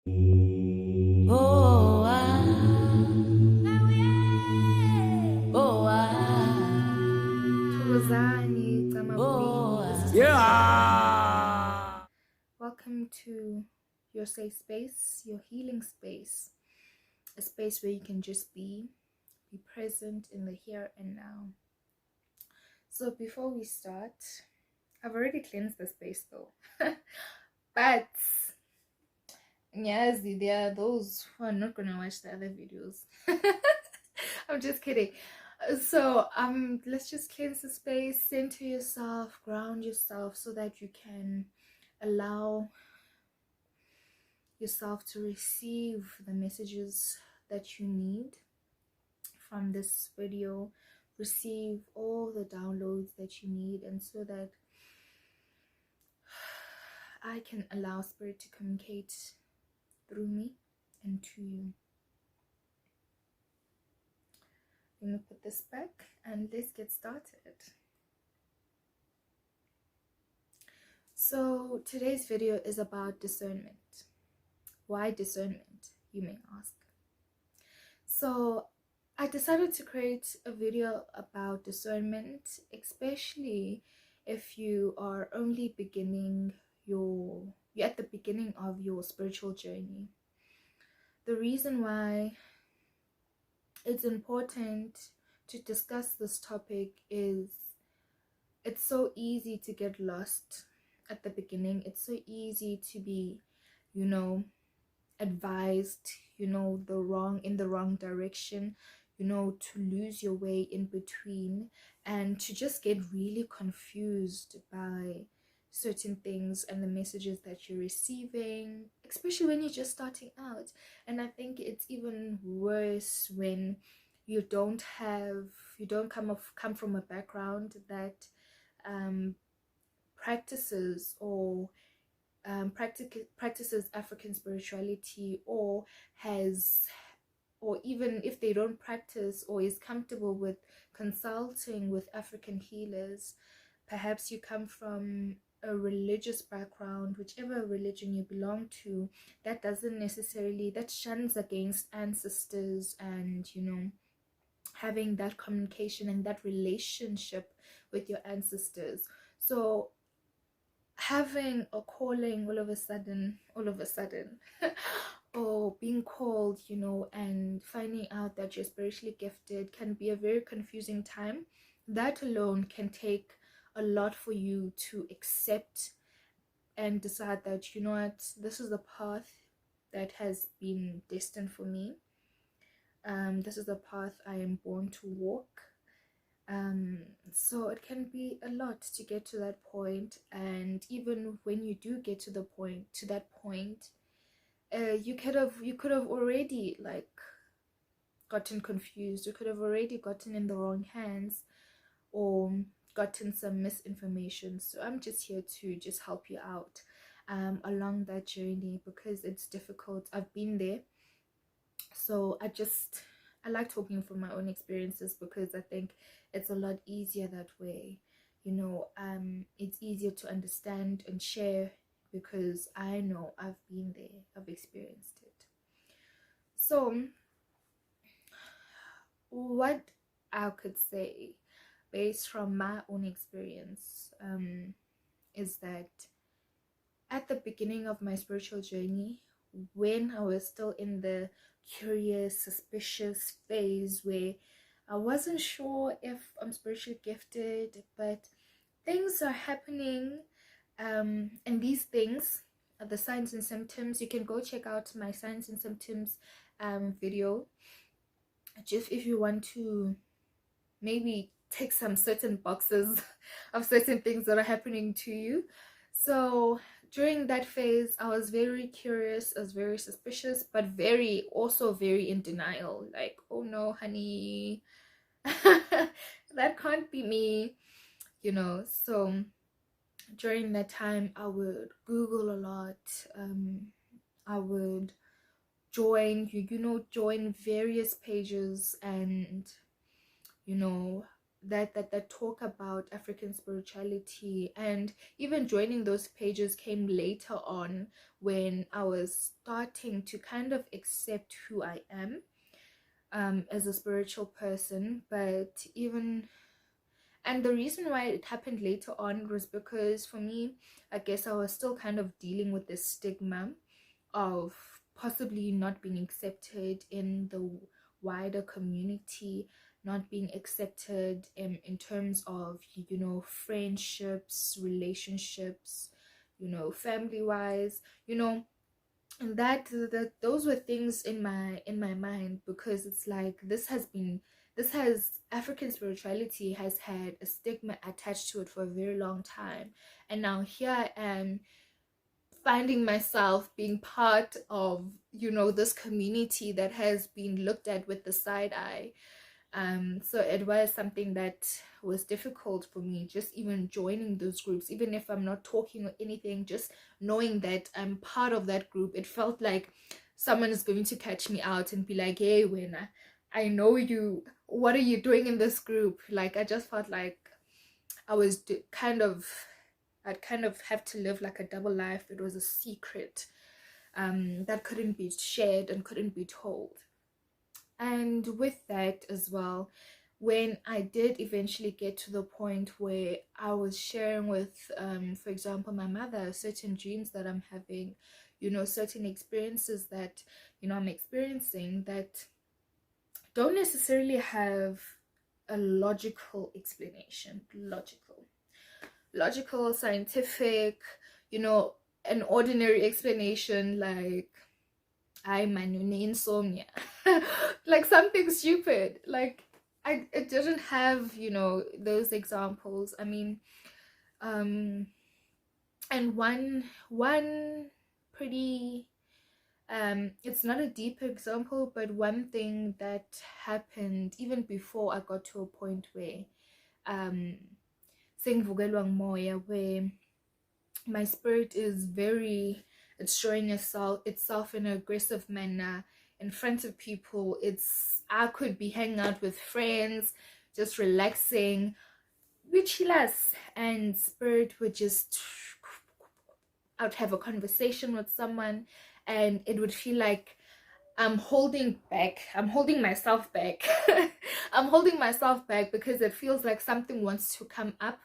Oh, oh, Camagwini. yeah. Welcome to your safe space, your healing space, a space where you can just be present in the here and now. So before we start, I've already cleansed the space though, but yes, there are those who are not gonna watch the other videos. I'm just kidding. So let's just cleanse the space, center yourself, ground yourself so that you can allow yourself to receive the messages that you need from this video, receive all the downloads that you need, and so that I can allow spirit to communicate through me and to you. I'm gonna put this back and let's get started. So today's video is about discernment. Why discernment, you may ask? So I decided to create a video about discernment, especially if you are only you're at the beginning of your spiritual journey. The reason why it's important to discuss this topic is it's so easy to get lost at the beginning. It's so easy to be, advised, in the wrong direction, to lose your way in between and to just get really confused by certain things and the messages that you're receiving, especially when you're just starting out. And I think it's even worse when you don't come from a background that practices or practices African spirituality, or even if they don't practice or is comfortable with consulting with African healers. Perhaps you come from a religious background, whichever religion you belong to, that shuns against ancestors and having that communication and that relationship with your ancestors. So having a calling all of a sudden or being called, and finding out that you're spiritually gifted can be a very confusing time. That alone can take a lot for you to accept and decide that, you know what, this is the path that has been destined for me. This is the path I am born to walk. So it can be a lot to get to that point, and even when you do get to that point, you could have already gotten confused. You could have already gotten in the wrong hands or gotten some misinformation. So I'm just here to just help you out along that journey, because it's difficult. I've been there. So I like talking from my own experiences, because I think it's a lot easier that way. It's easier to understand and share because I know I've been there, I've experienced it. So what I could say based from my own experience is that at the beginning of my spiritual journey, when I was still in the curious, suspicious phase where I wasn't sure if I'm spiritually gifted, but things are happening, and these things are the signs and symptoms. You can go check out my signs and symptoms video, just if you want to maybe tick some certain boxes of certain things that are happening to you. So during that phase, I was very curious, I was very suspicious, but also very in denial. Like, oh no, honey, that can't be me, So during that time, I would Google a lot. I would join various pages and, that talk about African spirituality, and even joining those pages came later on when I was starting to kind of accept who I am as a spiritual person. But even, and the reason why it happened later on was because for me, I guess I was still kind of dealing with the stigma of possibly not being accepted in the wider community, not being accepted in terms of, you know, friendships, relationships, you know, family wise, you know. And that those were things in my mind, because it's like this has African spirituality has had a stigma attached to it for a very long time, and now here I am finding myself being part of, you know, this community that has been looked at with the side eye. So it was something that was difficult for me, just even joining those groups, even if I'm not talking or anything, just knowing that I'm part of that group. It felt like someone is going to catch me out and be like, hey, when I know you, what are you doing in this group? Like, I just felt like I was I'd kind of have to live like a double life. It was a secret that couldn't be shared and couldn't be told. And with that as well, when I did eventually get to the point where I was sharing with, for example, my mother, certain dreams that I'm having, you know, certain experiences that, you know, I'm experiencing that don't necessarily have a logical explanation, logical, scientific, you know, an ordinary explanation, like I'm insomnia, like something stupid. Like it didn't have, you know, those examples. I mean, and one pretty it's not a deep example, but one thing that happened even before I got to a point where sengivukelwa moya, where my spirit is it's showing itself in an aggressive manner in front of people. I could be hanging out with friends, just relaxing, less, and spirit would just, I'd have a conversation with someone, and it would feel like I'm holding myself back. I'm holding myself back because it feels like something wants to come up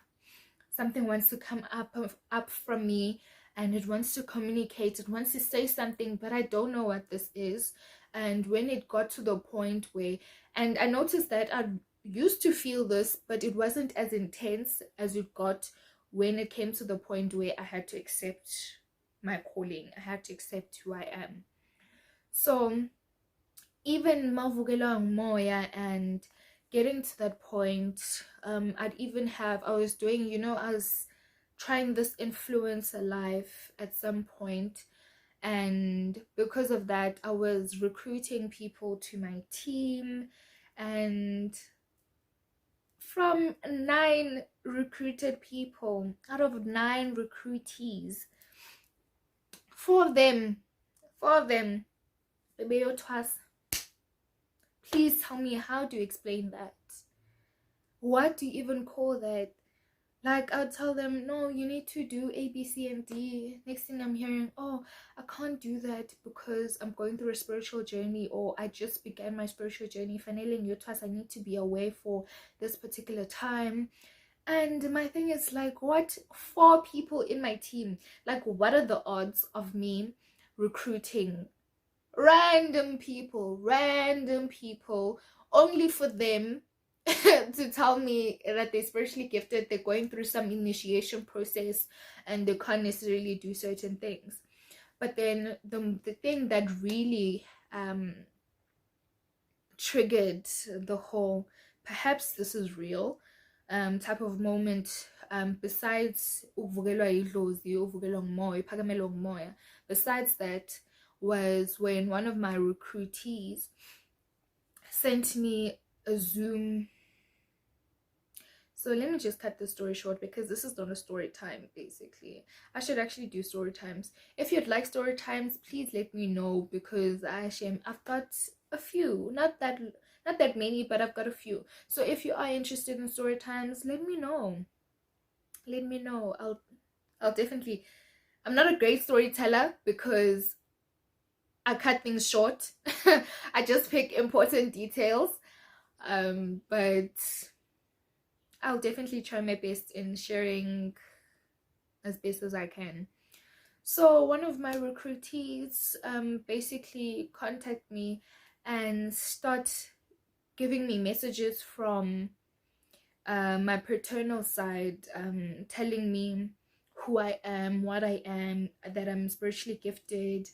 from me, and it wants to communicate, it wants to say something, but I don't know what this is. And when it got to the point where, and I noticed that I used to feel this, but it wasn't as intense as it got when it came to the point where I had to accept my calling, I had to accept who I am. So even mavukela moya and getting to that point, I was doing, you know, I was trying this influencer life at some point, and because of that I was recruiting people to my team, and from 9 recruited people, out of 9 recruitees, 4 of them please tell me, how do you explain that? What do you even call that? Like, I'll tell them, no, you need to do A, B, C, and D. Next thing I'm hearing, oh, I can't do that because I'm going through a spiritual journey, or I just began my spiritual journey. Fanele Nyotas, I need to be away for this particular time. And my thing is, like, what? 4 people in my team. Like, what are the odds of me recruiting random people, only for them to tell me that they're spiritually gifted, they're going through some initiation process, and they can't necessarily do certain things. But then the thing that really triggered the whole, perhaps this is real, type of moment, besides ukuvukelwa idlozi, ukuvukelwa ngumoya, iphakamelo ngumoya, besides that, was when one of my recruitees sent me a Zoom. So let me just cut the story short, because this is not a story time. Basically, I should actually do story times. If you'd like story times, please let me know, because I've got a few, not that many, but I've got a few. So if you are interested in story times, let me know. Let me know. I'll definitely. I'm not a great storyteller because I cut things short. I just pick important details. But I'll definitely try my best in sharing as best as I can. So one of my recruitees basically contact me and start giving me messages from my paternal side, telling me who I am, what I am, that I'm spiritually gifted,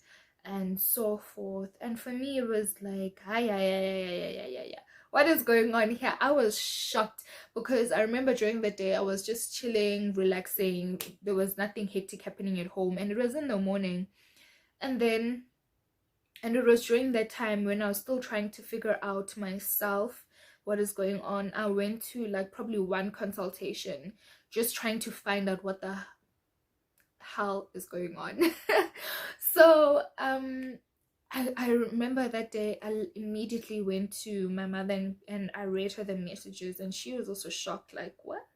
and so forth. And for me, it was like, yeah. What is going on here? I was shocked because I remember during the day I was just chilling, relaxing. There was nothing hectic happening at home, and it was in the morning. And it was during that time when I was still trying to figure out myself what is going on. I went to like probably one consultation just trying to find out what the hell is going on. So I remember that day I immediately went to my mother and I read her the messages, and she was also shocked, like, what?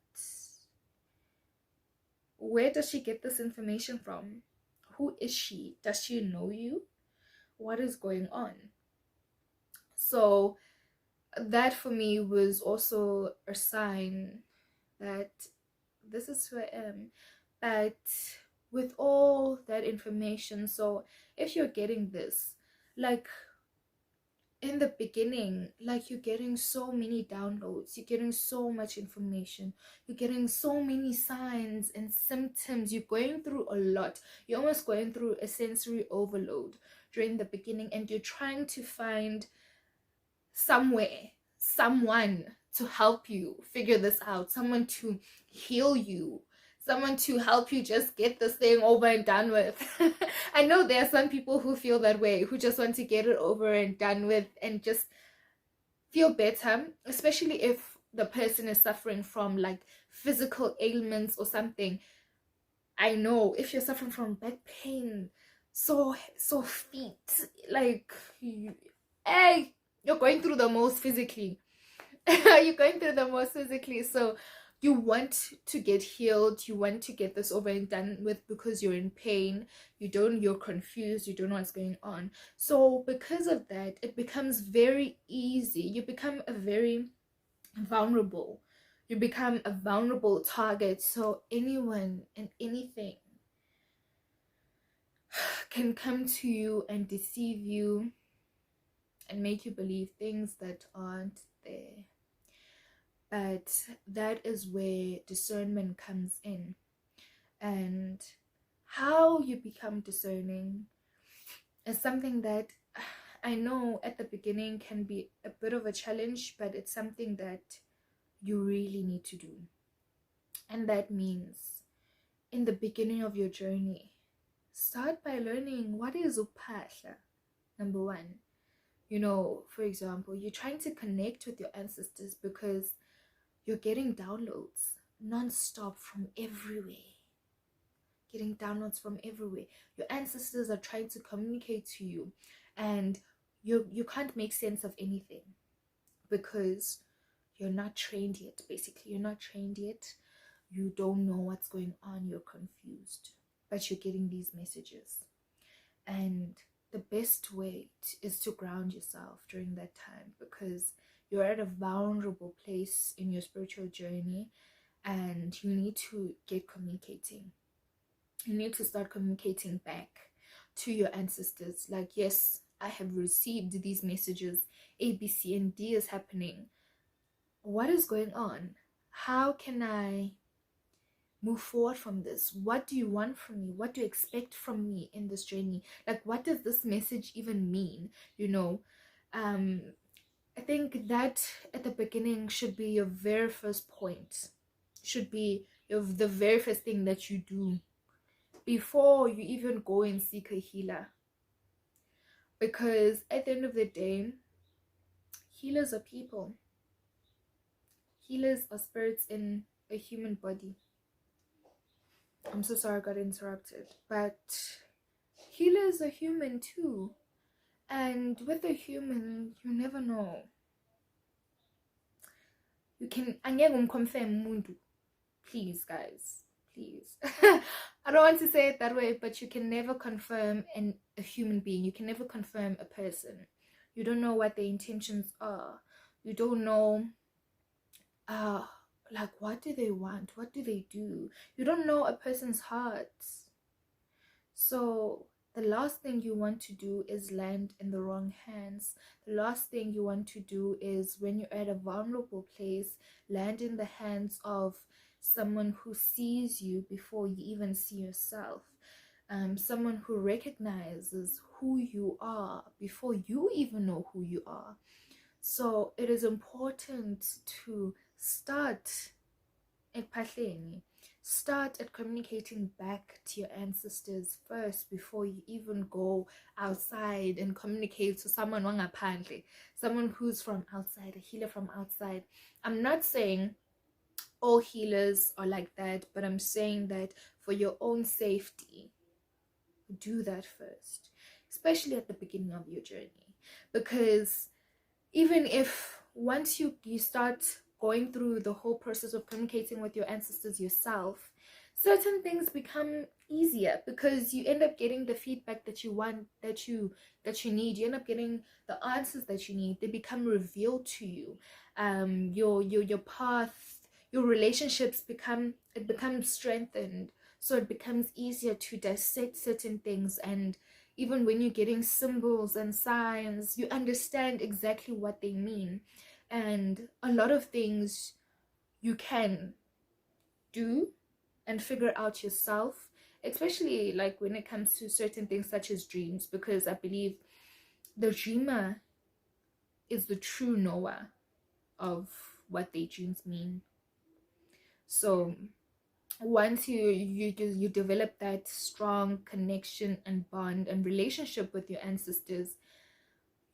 Where does she get this information from? Who is she? Does she know you? What is going on? So that for me was also a sign that this is who I am. But with all that information, so if you're getting this, like in the beginning, like you're getting so many downloads, you're getting so much information, you're getting so many signs and symptoms, you're going through a lot, you're almost going through a sensory overload during the beginning, and you're trying to find someone to help you figure this out, someone to heal you, someone to help you just get this thing over and done with. I know there are some people who feel that way, who just want to get it over and done with and just feel better, especially if the person is suffering from like physical ailments or something. I know if you're suffering from back pain, so feet, like hey, you're going through the most physically. You're going through the most physically. So you want to get healed, you want to get this over and done with because you're in pain, you're confused, you don't know what's going on. So because of that, it becomes very easy. You become a very vulnerable. You become a vulnerable target. So anyone and anything can come to you and deceive you and make you believe things that aren't there. But that is where discernment comes in. And how you become discerning is something that I know at the beginning can be a bit of a challenge, but it's something that you really need to do. And that means in the beginning of your journey, start by learning what is uphahla. Number one, for example, you're trying to connect with your ancestors because you're getting downloads non-stop from everywhere. Getting downloads from everywhere. Your ancestors are trying to communicate to you, and you can't make sense of anything because you're not trained yet. Basically, you're not trained yet. You don't know what's going on. You're confused, but you're getting these messages. And the best way is to ground yourself during that time, because you're at a vulnerable place in your spiritual journey and you need to get communicating. You need to start communicating back to your ancestors. Like, yes, I have received these messages. A, B, C, and D is happening. What is going on? How can I move forward from this? What do you want from me? What do you expect from me in this journey? Like, what does this message even mean? I think that at the beginning should be your very first point, should be the very first thing that you do before you even go and seek a healer. Because at the end of the day, healers are people. Healers are spirits in a human body. I'm so sorry I got interrupted. But healers are human too. And with a human, you never know. You can angeke confirm umuntu. Please, guys, please. I don't want to say it that way, but you can never confirm a human being. You can never confirm a person. You don't know what their intentions are. You don't know like, what do they want? What do they do? You don't know a person's heart. So the last thing you want to do is land in the wrong hands. The last thing you want to do is, when you're at a vulnerable place, land in the hands of someone who sees you before you even see yourself. Someone who recognizes who you are before you even know who you are. So it is important to start at communicating back to your ancestors first before you even go outside and communicate to someone wangaphandle, someone who's from outside, a healer from outside. I'm not saying all healers are like that, but I'm saying that for your own safety, do that first, especially at the beginning of your journey. Because even if once you start going through the whole process of communicating with your ancestors yourself, certain things become easier, because you end up getting the feedback that you want, that you need. You end up getting the answers that you need. They become revealed to you. Your path, your relationships becomes strengthened, so it becomes easier to dissect certain things. And even when you're getting symbols and signs, you understand exactly what they mean. And a lot of things you can do and figure out yourself, especially like when it comes to certain things such as dreams, because I believe the dreamer is the true knower of what their dreams mean. So once you develop that strong connection and bond and relationship with your ancestors,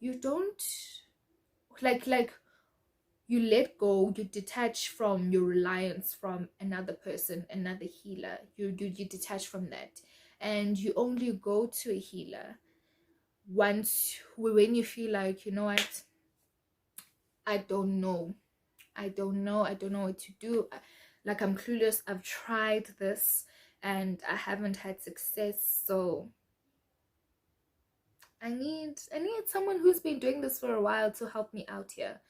you don't like you let go, you detach from your reliance from another person, another healer. You detach from that, and you only go to a healer when you feel like, you know what, I don't know what to do. Like, I'm clueless. I've tried this and I haven't had success. So I need someone who's been doing this for a while to help me out here.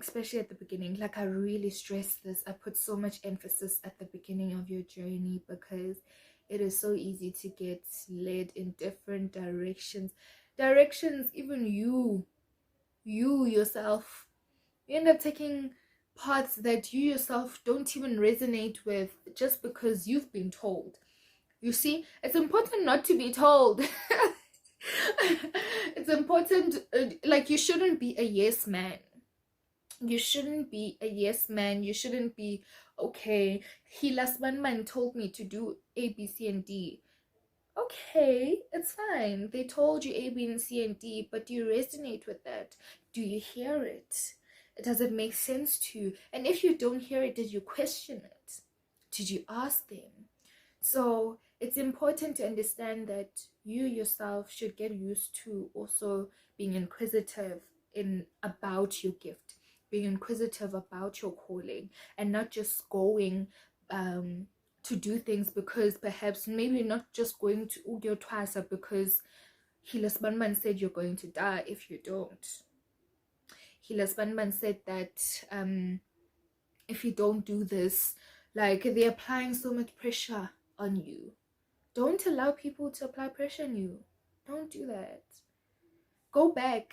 Especially at the beginning. Like, I really stress this. I put so much emphasis at the beginning of your journey, because it is so easy to get led in different directions. Even you yourself, you end up taking paths that you yourself don't even resonate with, just because you've been told. You see, it's important not to be told. It's important, like, you shouldn't be a yes man. You shouldn't be a yes man. You shouldn't be, okay, he last one man told me to do A, B, C, and D. Okay, it's fine. They told you A, B, and C, and D, but do you resonate with that? Do you hear it? Does it make sense to you? And if you don't hear it, did you question it? Did you ask them? So it's important to understand that you yourself should get used to also being inquisitive about your gift, being inquisitive about your calling, and not just going to do things because perhaps maybe not just going to Ugyo Twasa because Hilas Banban said you're going to die if you don't. Hilas Banban said that if you don't do this, like, they're applying so much pressure on you. Don't allow people to apply pressure on you. Don't do that. Go back.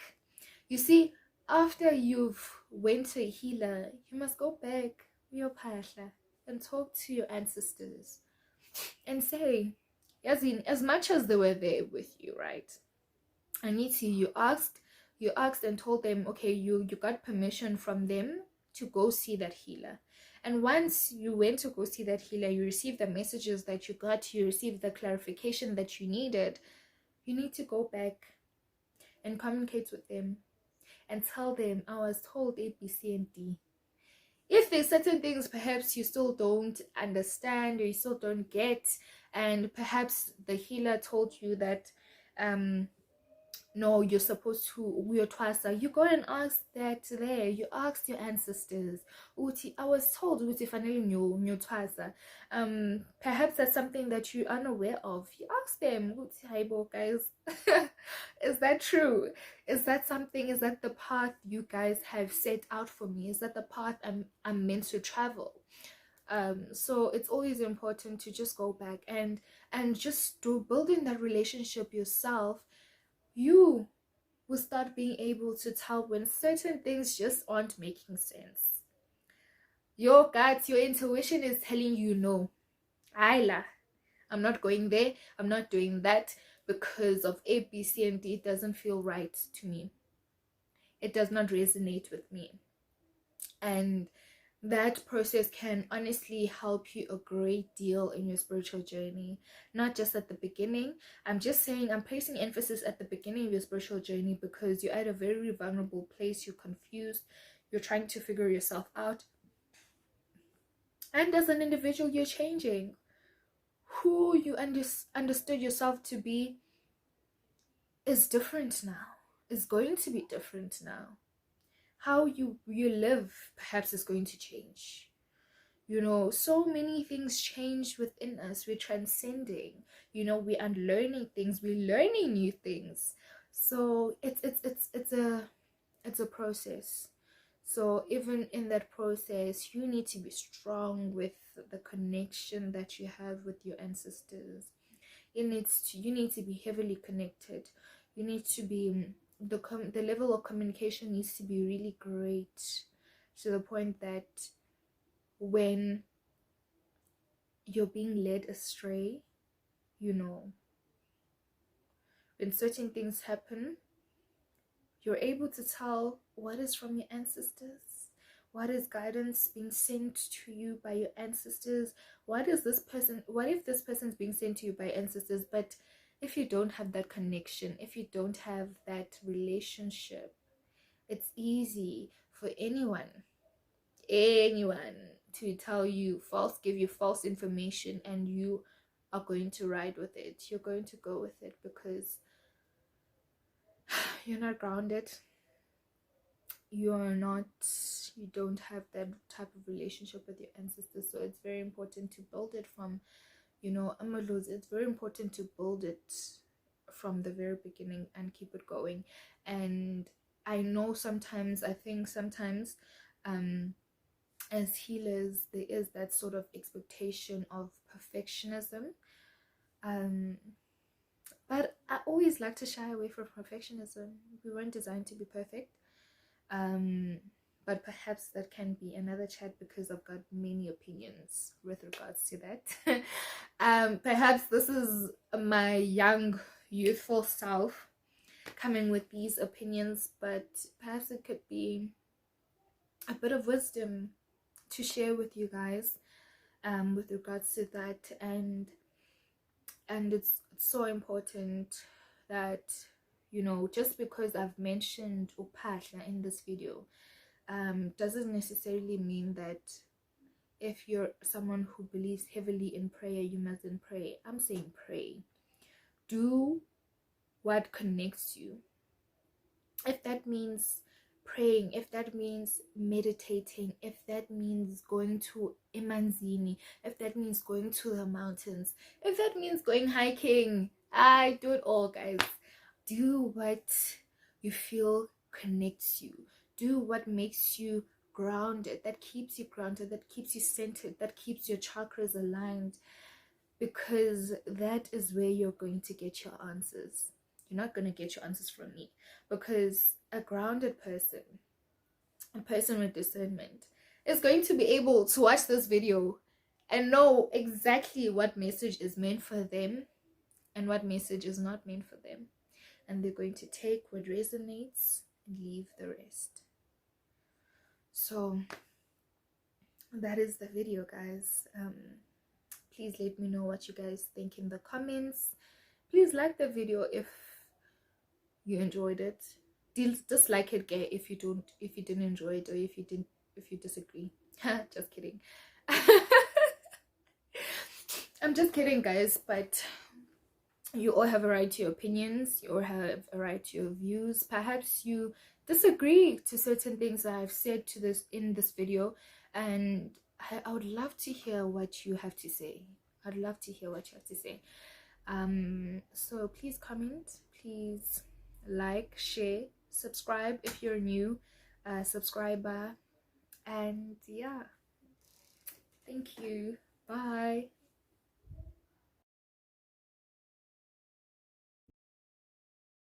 You see, after you've went to a healer, you must go back your pasha and talk to your ancestors and say, as much as they were there with you, right? I need to, you asked and told them, okay, you got permission from them to go see that healer. And once you went to go see that healer, you received the messages that you got, you received the clarification that you needed. You need to go back and communicate with them and tell them, I was told A, B, C, and D. If there's certain things perhaps you still don't understand or you still don't get, and perhaps the healer told you that No, you're supposed to, you're twice, you go and ask that there, you ask your ancestors. Uti, I was told Uti finally knew twice. Perhaps that's something that you're unaware of. You ask them, Uti Haibo guys. Is that true? Is that something, is that the path you guys have set out for me? Is that the path I'm meant to travel? So it's always important to just go back and just do building that relationship yourself. You will start being able to tell when certain things just aren't making sense. Your gut, your intuition is telling you no. Ayla, I'm not going there, I'm not doing that because of A, B, C, and D. It doesn't feel right to me. It does not resonate with me. And that process can honestly help you a great deal in your spiritual journey, not just at the beginning. I'm just saying, I'm placing emphasis at the beginning of your spiritual journey because you're at a very vulnerable place, you're confused, you're trying to figure yourself out, and as an individual you're changing. Who you understood yourself to be is different now, is going to be different now. How you live perhaps is going to change. You know, so many things change within us. We're transcending. You know, we're unlearning things. We're learning new things. So it's a process. So even in that process, you need to be strong with the connection that you have with your ancestors. You need to be heavily connected. You need to be the level of communication needs to be really great, to the point that when you're being led astray, you know, when certain things happen, you're able to tell what is from your ancestors, what is guidance being sent to you by your ancestors, what if this person's being sent to you by ancestors, but if you don't have that connection, if you don't have that relationship, it's easy for anyone to tell you give you false information, and you are going to ride with it. You're going to go with it because you're not grounded. You don't have that type of relationship with your ancestors. So it's very important to build it from, Amalus, it's very important to build it from the very beginning and keep it going. And I think sometimes as healers, there is that sort of expectation of perfectionism. But I always like to shy away from perfectionism. We weren't designed to be perfect. But perhaps that can be another chat because I've got many opinions with regards to that. Perhaps this is my young, youthful self coming with these opinions, but perhaps it could be a bit of wisdom to share with you guys with regards to that. And it's so important that, just because I've mentioned Upahla in this video doesn't necessarily mean that if you're someone who believes heavily in prayer, you mustn't pray. I'm saying pray. Do what connects you. If that means praying, if that means meditating, if that means going to Emanzini, if that means going to the mountains, if that means going hiking, I do it all, guys. Do what you feel connects you. Do what makes you grounded, that keeps you grounded, that keeps you centered, that keeps your chakras aligned, because that is where you're going to get your answers. You're not going to get your answers from me, because a grounded person, a person with discernment, is going to be able to watch this video and know exactly what message is meant for them and what message is not meant for them. And they're going to take what resonates and leave the rest. So that is the video, guys. Please let me know what you guys think in the comments. Please like the video if you enjoyed it. Dislike it, gay, if you didn't enjoy it, or if you disagree. Just kidding. I'm just kidding, guys. But You all have a right to your opinions, you all have a right to your views. Perhaps you disagree to certain things that I've said to this in this video, and I would love to hear what you have to say. I'd love to hear what you have to say. So please comment, please like, share, subscribe if you're a new subscriber, and yeah, thank you. Bye.